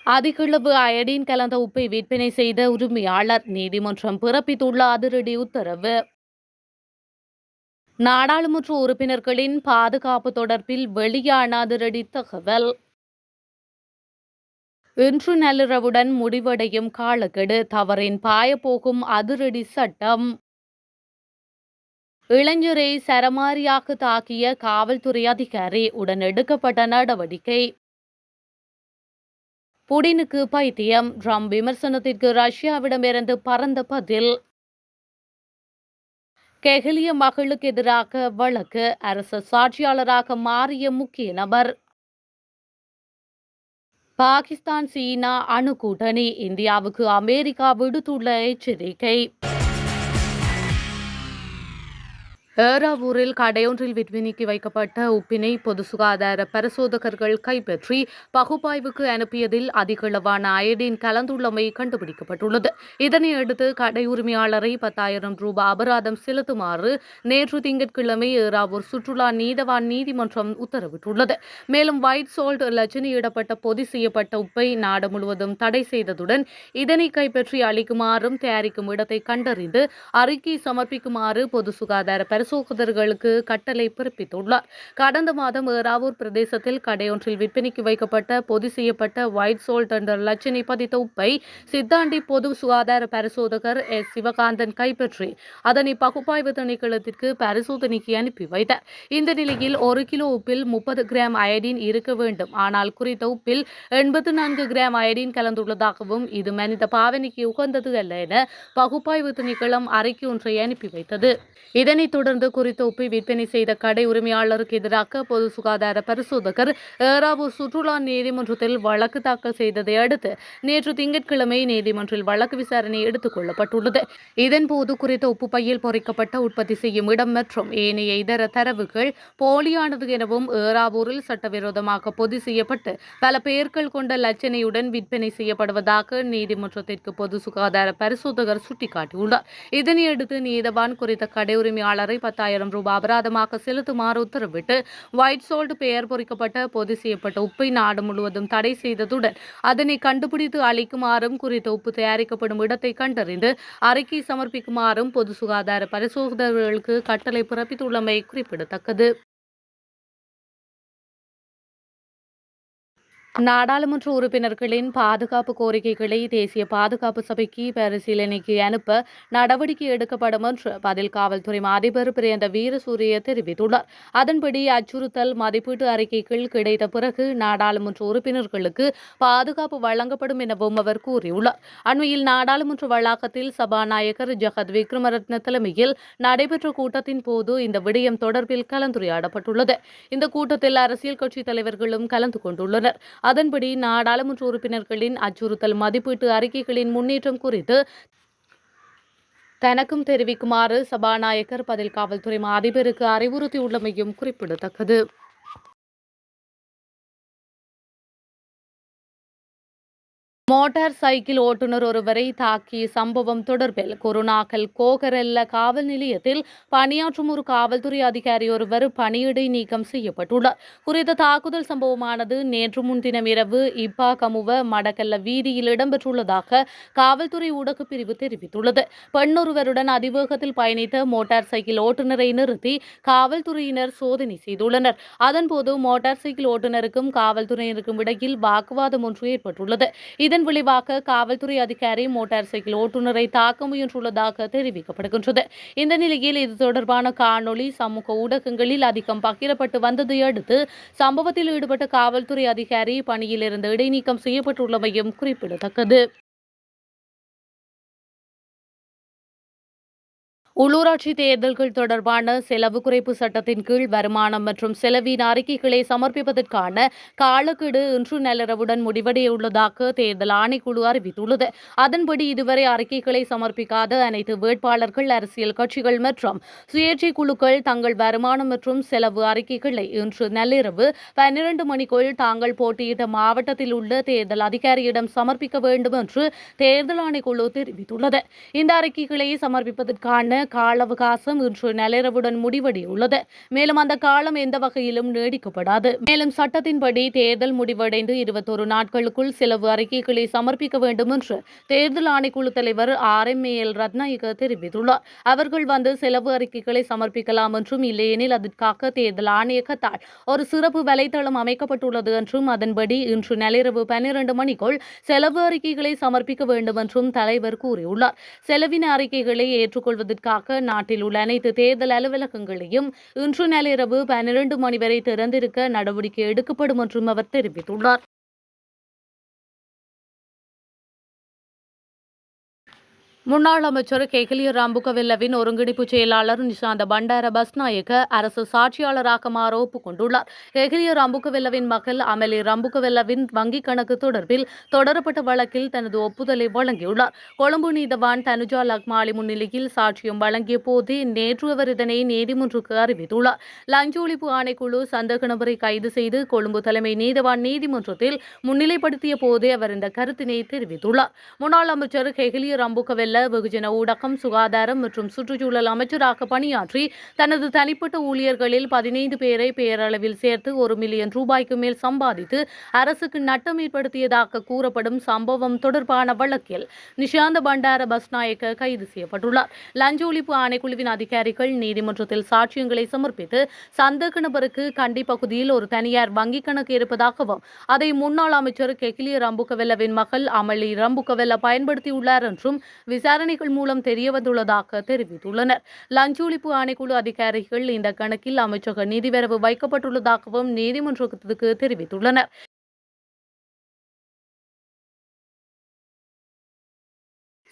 அதிகளவு அயடின் கலந்த உப்பை விற்பனை செய்த உரிமையாளர் நீதிமன்றம் பிறப்பித்துள்ள அதிரடி உத்தரவு. நாடாளுமன்ற உறுப்பினர்களின் பாதுகாப்பு தொடர்பில் வெளியான அதிரடி தகவல். இன்று நள்ளிரவுடன் முடிவடையும் காலக்கெடு, தவறின் பாயப்போகும் அதிரடி சட்டம். இளைஞரை சரமாரியாக தாக்கிய காவல்துறை அதிகாரி, உடன் எடுக்கப்பட்ட நடவடிக்கை. புடினுக்கு பைத்தியம், ட்ரம்ப் விமர்சனத்திற்கு ரஷ்யாவிடமிருந்து பரந்த பதில். கெஹலிய மகளுக்கு எதிராக வழக்கு, அரசு சாட்சியாளராக மாறிய முக்கிய நபர். பாகிஸ்தான் சீனா அணு கூட்டணி, இந்தியாவுக்கு அமெரிக்கா விடுத்துள்ள எச்சரிக்கை. ஏறாவூரில் கடையொன்றில் விற்பனைக்கு வைக்கப்பட்ட உப்பினை பொது சுகாதார பரிசோதகர்கள் கைப்பற்றி பகுப்பாய்வுக்கு அனுப்பியதில் அதிகளவான அயடின் கலந்துள்ளமை கண்டுபிடிக்கப்பட்டுள்ளது. இதனையடுத்து கடை உரிமையாளரை 10,000 ரூபாய் அபராதம் செலுத்துமாறு நேற்று திங்கட்கிழமை ஏறாவூர் சுற்றுலா நீதவான் நீதிமன்றம் உத்தரவிட்டுள்ளது. மேலும் ஒயிட் சால்ட் லட்சணையிடப்பட்ட பொதி செய்யப்பட்ட உப்பை நாடு முழுவதும் தடை செய்ததுடன் இதனை கைப்பற்றி அளிக்குமாறும் தயாரிக்கும் இடத்தை கண்டறிந்து அறிக்கை சமர்ப்பிக்குமாறு பொது சுகாதார பரிசோதகர்களுக்கு கட்டளை பிறப்பித்துள்ளார். கடந்த மாதம் ஏறாவூர் பிரதேசத்தில் கடையொன்றில் விற்பனைக்கு வைக்கப்பட்ட பொதி செய்யப்பட்ட ஒயிட் சால்ட் என்ற லட்சணை பதித்த உப்பை சித்தாண்டி பொது சுகாதார பரிசோதகர் எஸ். சிவகாந்தன் கைப்பற்றி அதனை பகுப்பாய்வு திணைக்களத்திற்கு பரிசோதனைக்கு அனுப்பி வைத்தார். இந்த நிலையில் 1 கிலோ உப்பில் 30 கிராம் அயடின் இருக்க வேண்டும். ஆனால் குறித்த உப்பில் 84 கிராம் அயடின் கலந்துள்ளதாகவும் இது மனித பாவனைக்கு உகந்தது அல்ல என பகுப்பாய்வு திணைக்களம் அறிக்கை ஒன்றை அனுப்பி வைத்தது. இதனைத் தொடர்ந்து குறித்த உப்பை விற்பனை செய்த கடை உரிமையாளருக்கு எதிராக பொது சுகாதார பரிசோதகர் ஏறாவூர் சுற்றுலா நீதிமன்றத்தில் வழக்கு தாக்கல் செய்ததை அடுத்து நேற்று திங்கட்கிழமை நீதிமன்றில் வழக்கு விசாரணை எடுத்துக் கொள்ளப்பட்டுள்ளது. இதன்போது குறித்த உப்பு பையில் பொறிக்கப்பட்ட உற்பத்தி செய்யும் இடம் மற்றும் ஏனைய இதர தரவுகள் போலியானது எனவும் ஏறாவூரில் சட்டவிரோதமாக பொதி செய்யப்பட்டு பல பெயர்கள் கொண்ட லட்சணையுடன் விற்பனை செய்யப்படுவதாக நீதிமன்றத்திற்கு பொது சுகாதார பரிசோதகர் சுட்டிக்காட்டியுள்ளார். இதனையடுத்து நீதவான் குறித்த கடை உரிமையாளரை 10,000 ரூபாய் அபராதமாக செலுத்துமாறு உத்தரவிட்டு ஒயிட் சால்ட் பெயர் பொறிக்கப்பட்ட பொதி செய்யப்பட்ட உப்பை நாடு முழுவதும் தடை செய்ததுடன் அதனை கண்டுபிடித்து அளிக்குமாறும் குறித்த உப்பு தயாரிக்கப்படும் இடத்தை கண்டறிந்து அறிக்கை சமர்ப்பிக்குமாறும் பொது சுகாதார பரிசோதகர்களுக்கு கட்டளை பிறப்பித்துள்ளமை குறிப்பிடத்தக்கது. நாடாளுமன்ற உறுப்பினர்களின் பாதுகாப்பு கோரிக்கைகளை தேசிய பாதுகாப்பு சபைக்கு பரிசீலனைக்கு அனுப்ப நடவடிக்கை எடுக்கப்படும் என்று பதில் காவல்துறை அதிபர் பிரியந்த வீரசூரிய தெரிவித்துள்ளார். அதன்படி அச்சுறுத்தல் மதிப்பீட்டு அறிக்கைகள் கிடைத்த பிறகு நாடாளுமன்ற உறுப்பினர்களுக்கு பாதுகாப்பு வழங்கப்படும் எனவும் அவர் கூறியுள்ளார். அண்மையில் நாடாளுமன்ற வளாகத்தில் சபாநாயகர் ஜெகத் விக்ரமரத்ன தலைமையில் நடைபெற்ற கூட்டத்தின் போது இந்த விடயம் தொடர்பில் கலந்துரையாடப்பட்டுள்ளது. இந்த கூட்டத்தில் அரசியல் கட்சித் தலைவர்களும் கலந்து கொண்டுள்ளனர். அதன்படி நாடாளுமன்ற உறுப்பினர்களின் அச்சுறுத்தல் மதிப்பீட்டு அறிக்கைகளின் முன்னேற்றம் குறித்து தனக்கும் தெரிவிக்குமாறு சபாநாயகர் பதில் காவல்துறை அதிபருக்கு அறிவுறுத்தியுள்ளமையும் குறிப்பிடத்தக்கது. மோட்டார் சைக்கிள் ஓட்டுநர் ஒருவரை தாக்கிய சம்பவம் தொடர்பில் குருநாகல் கோகரெல்ல காவல் நிலையத்தில் பணியாற்றும் ஒரு காவல்துறை அதிகாரி ஒருவர் பணியிடை நீக்கம் செய்யப்பட்டுள்ளார். குறித்த தாக்குதல் சம்பவமானது நேற்று முன்தினம் இரவு இப்பா கமுவ மடக்கல்ல வீதியில் இடம்பெற்றுள்ளதாக காவல்துறை ஊடகப் பிரிவு தெரிவித்துள்ளது. பெண்ணொருவருடன் அதிவேகத்தில் பயணித்த மோட்டார் சைக்கிள் ஓட்டுநரை நிறுத்தி காவல்துறையினர் சோதனை செய்துள்ளனர். அதன்போது மோட்டார் சைக்கிள் ஓட்டுநருக்கும் காவல்துறையினருக்கும் இடையில் வாக்குவாதம் ஒன்று ஏற்பட்டுள்ளது. இதன் விளைவாக காவல்துறை அதிகாரி மோட்டார் சைக்கிள் ஓட்டுநரை தாக்க முயன்றுள்ளதாக தெரிவிக்கப்படுகின்றது. இந்த நிலையில் இது தொடர்பான காணொலி சமூக ஊடகங்களில் அதிகம் பகிரப்பட்டு வந்ததை அடுத்து சம்பவத்தில் ஈடுபட்ட காவல்துறை அதிகாரி பணியிலிருந்து இடைநீக்கம் செய்யப்பட்டுள்ளமையும் குறிப்பிடத்தக்கது. உள்ளூராட்சி தேர்தல்கள் தொடர்பான செலவு குறைப்பு சட்டத்தின் கீழ் வருமானம் மற்றும் செலவின அறிக்கைகளை சமர்ப்பிப்பதற்கான காலக்கெடு இன்று நள்ளிரவுடன் முடிவடையுள்ளதாக தேர்தல் ஆணைக்குழு அறிவித்துள்ளது. அதன்படி இதுவரை அறிக்கைகளை சமர்ப்பிக்காத அனைத்து வேட்பாளர்கள், அரசியல் கட்சிகள் மற்றும் சுயேட்சை குழுக்கள் தங்கள் வருமானம் மற்றும் செலவு அறிக்கைகளை இன்று நள்ளிரவு 12 மணிக்குள் தாங்கள் போட்டியிட்ட மாவட்டத்தில் உள்ள தேர்தல் அதிகாரியிடம் சமர்ப்பிக்க வேண்டும் என்று தேர்தல் ஆணைக்குழு தெரிவித்துள்ளது. இந்த அறிக்கைகளை சமர்ப்பிப்பதற்கான கால அவகாசம் இன்று நள்ளிரவுடன் முடிவடையுள்ளது. மேலும் அந்த காலம் எந்த வகையிலும் நீடிக்கப்படாது. மேலும் சட்டத்தின்படி தேர்தல் முடிவடைந்து 21 நாட்களுக்குள் செலவு அறிக்கைகளை சமர்ப்பிக்க வேண்டும் என்று தேர்தல் ஆணைக்குழு தலைவர் RMAL ரத்நாயக்க தெரிவித்துள்ளார். அவர்கள் வந்து செலவு அறிக்கைகளை சமர்ப்பிக்கலாம் என்றும், இல்லையெனில் அதற்காக தேர்தல் ஆணையகத்தால் ஒரு சிறப்பு வலைதளம் அமைக்கப்பட்டுள்ளது என்றும், அதன்படி இன்று நள்ளிரவு 12 மணிக்குள் செலவு அறிக்கைகளை சமர்ப்பிக்க வேண்டும் என்றும் தலைவர் கூறியுள்ளார். செலவின அறிக்கைகளை ஏற்றுக்கொள்வதற்காக நாட்டில் உள்ள அனைத்து தேர்தல் அலுவலகங்களையும் இன்று நள்ளிரவு 12 மணி வரை திறந்திருக்க நடவடிக்கை எடுக்கப்படும் என்றும் அவர் தெரிவித்துள்ளார். முன்னாள் அமைச்சர் கெஹலிய ராம்புகவெல்லவின் ஒருங்கிணைப்பு செயலாளர் நிஷாந்த பண்டார பஸ்நாயக்க அரசு சாட்சியாளராக மாற ஒப்புக்கொண்டுள்ளார். கெஹலிய ராம்புகவெல்லவின் மகள் அமலி ராம்புகவெல்லவின் வங்கிக் கணக்கு தொடர்பில் தொடரப்பட்ட வழக்கில் தனது ஒப்புதலை வழங்கியுள்ளார். கொழும்பு நீதவான் தனுஜா லக்மாலி முன்னிலையில் சாட்சியம் வழங்கிய போதே நேற்று அவர் இதனை நீதிமன்றுக்கு அறிவித்துள்ளார். லஞ்ச ஒழிப்பு ஆணைக்குழு சந்தேக நபரை கைது செய்து கொழும்பு தலைமை நீதவான் நீதிமன்றத்தில் முன்னிலைப்படுத்திய போதே அவர் இந்த கருத்தினை தெரிவித்துள்ளார். முன்னாள் அமைச்சர் கெஹலிய ராம்புகவெல்ல வெகுஜன ஊடகம், சுகாதாரம் மற்றும் சுற்றுச்சூழல் அமைச்சராக பணியாற்றி தனது தனிப்பட்ட ஊழியர்களில் 15 பேரை பெயரளவில் சேர்த்து 1 மில்லியன் ரூபாய்க்கு மேல் சம்பாதித்து அரசுக்கு நட்டம் ஏற்படுத்தியதாக கூறப்படும் சம்பவம் தொடர்பான வழக்கில் நிஷாந்த பண்டார பஸ்நாயக்க கைது செய்யப்பட்டுள்ளார். லஞ்ச ஒழிப்பு ஆணைக்குழுவின் அதிகாரிகள் நீதிமன்றத்தில் சாட்சியங்களை சமர்ப்பித்து சந்தேக நபருக்கு கண்டி பகுதியில் ஒரு தனியார் வங்கிக் கணக்கு இருப்பதாகவும், அதை முன்னாள் அமைச்சர் கெஹலிய ராம்புகவெல்லவின் மகள் அமலி ராம்புகவெல்ல பயன்படுத்தியுள்ளார் என்றும் விசாரணைகள் மூலம் தெரியவந்துள்ளதாக தெரிவித்துள்ளனர். லஞ்ச ஒழிப்பு ஆணைக்குழு அதிகாரிகள் இந்த கணக்கில் அமைச்சக நிதிவரவு வைக்கப்பட்டுள்ளதாகவும் நீதிமன்றத்துக்கு தெரிவித்துள்ளனர்.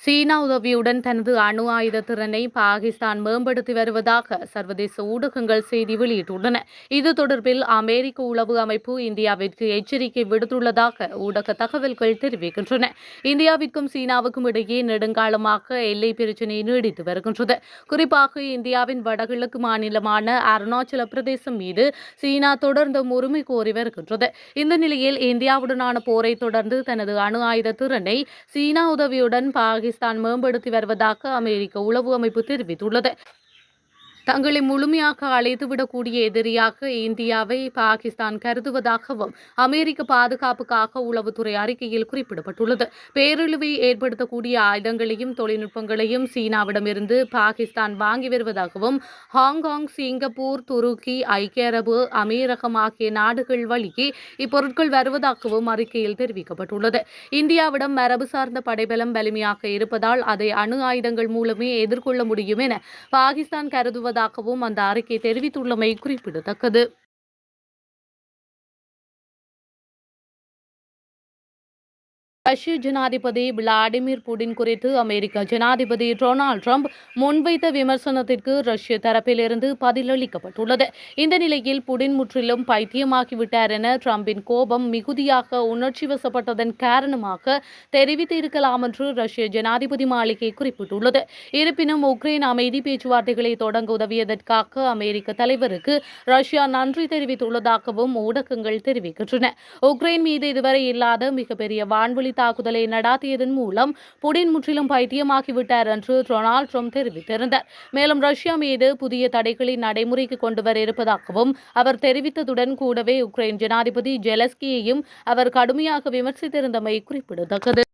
சீனா உதவியுடன் தனது அணு ஆயுத திறனை பாகிஸ்தான் மேம்படுத்தி வருவதாக சர்வதேச ஊடகங்கள் செய்தி வெளியிட்டுள்ளன. இது தொடர்பில் அமெரிக்க உளவு அமைப்பு இந்தியாவிற்கு எச்சரிக்கை விடுத்துள்ளதாக ஊடக தகவல்கள் தெரிவிக்கின்றன. இந்தியாவிற்கும் சீனாவுக்கும் இடையே நெடுங்காலமாக எல்லை பிரச்சினை நீடித்து வருகின்றது. குறிப்பாக இந்தியாவின் வடகிழக்கு மாநிலமான அருணாச்சல பிரதேசம் மீது சீனா தொடர்ந்து உரிமை கோரி வருகின்றது. இந்த நிலையில் இந்தியாவுடனான போரை தொடர்ந்து தனது அணு ஆயுத திறனை சீனா உதவியுடன் பாகிஸ்தான் மேம்படுத்தி வருவதாக அமெரிக்க உளவு அமைப்பு தெரிவித்துள்ளது. தங்களை முழுமையாக அழைத்துவிடக்கூடிய எதிரியாக இந்தியாவை பாகிஸ்தான் கருதுவதாகவும் அமெரிக்க பாதுகாப்புக்காக உளவுத்துறை அறிக்கையில் குறிப்பிடப்பட்டுள்ளது. பேரழிவை ஏற்படுத்தக்கூடிய ஆயுதங்களையும் தொழில்நுட்பங்களையும் சீனாவிடமிருந்து பாகிஸ்தான் வாங்கி வருவதாகவும், ஹாங்காங், சிங்கப்பூர், துருக்கி, ஐக்கிய அரபு அமீரகம் ஆகிய நாடுகள் வழியே இப்பொருட்கள் வருவதாகவும் அறிக்கையில் தெரிவிக்கப்பட்டுள்ளது. இந்தியாவிடம் மரபு சார்ந்த படைபலம் வலிமையாக இருப்பதால் அதை அணு ஆயுதங்கள் மூலமே எதிர்கொள்ள முடியும் என பாகிஸ்தான் கருதுவதாகவும் அந்த அறிக்கை தெரிவித்துள்ளமை குறிப்பிடத்தக்கது. ரஷ்ய ஜனாதிபதி விளாடிமிர் புடின் குறித்து அமெரிக்க ஜனாதிபதி டொனால்ட் ட்ரம்ப் முன்வைத்த விமர்சனத்திற்கு ரஷ்ய தரப்பிலிருந்து பதிலளிக்கப்பட்டுள்ளது. இந்த நிலையில் புடின் முற்றிலும் பைத்தியமாகிவிட்டார் என ட்ரம்பின் கோபம் மிகுதியாக உணர்ச்சி வசப்பட்டதன் காரணமாக தெரிவித்திருக்கலாம் என்று ரஷ்ய ஜனாதிபதி மாளிகை குறிப்பிட்டுள்ளது. இருப்பினும் உக்ரைன் அமைதி பேச்சுவார்த்தைகளை தொடங்க உதவியதற்காக அமெரிக்க தலைவருக்கு ரஷ்யா நன்றி தெரிவித்துள்ளதாகவும் ஊடகங்கள் தெரிவிக்கின்றன. உக்ரைன் மீது இதுவரை இல்லாத மிகப்பெரிய வான்வழி தாக்குதலை நடாத்தியதன் மூலம் புடின் முற்றிலும் பைத்தியமாகிவிட்டார் என்று டொனால்ட் ட்ரம்ப் தெரிவித்திருந்தார். மேலும் ரஷ்யா மீது புதிய தடைகளை நடைமுறைக்கு கொண்டு வர இருப்பதாகவும் அவர் தெரிவித்ததுடன் கூடவே உக்ரைன் ஜனாதிபதி ஜெலஸ்கியையும் அவர் கடுமையாக விமர்சித்திருந்தமை குறிப்பிடத்தக்கது.